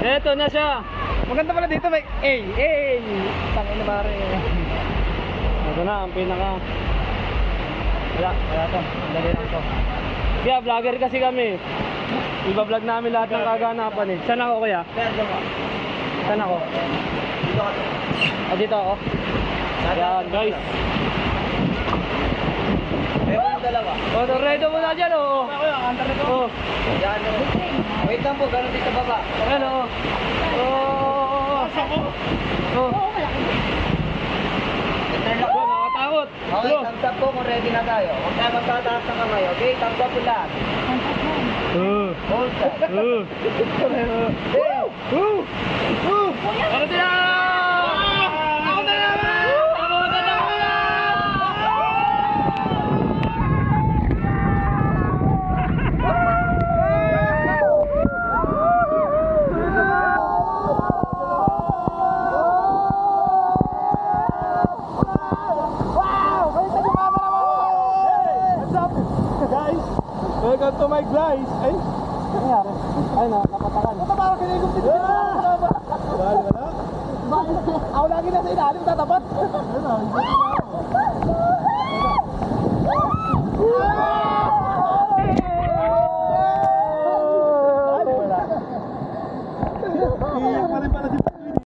Eto na siya. Maganda pala dito, may tangin na pare. Ito na ang pinaka. Wala to. Dali lang to. Kaya vlogger kasi kami. Iba-vlog namin lahat ng kaganapan eh. Saan ako kuya? Saan ako? Dito ka. Dito ako. Ayan guys. Meron yung dalawa. Tornado mo na dyan oh. Ako yung antar nito. Oh. Yan o. Wait lang po, gano'n dito sa baba. Ayan oh. Oh. Oh. Turn lock po. Nakatakot. Okay, thumbs up po kung ready na tayo. Huwag tayo magtataas ng kamay. Okay, thumbs up po lahat. Hold that. Ano sila? Ako na naman! Ako na naman! Welcome to my guys. Ay, ano nangyari? Ay, napatakan. Ito parang kinigom dito. Bali wala? Ako lagi nasa ilalim, tatapat.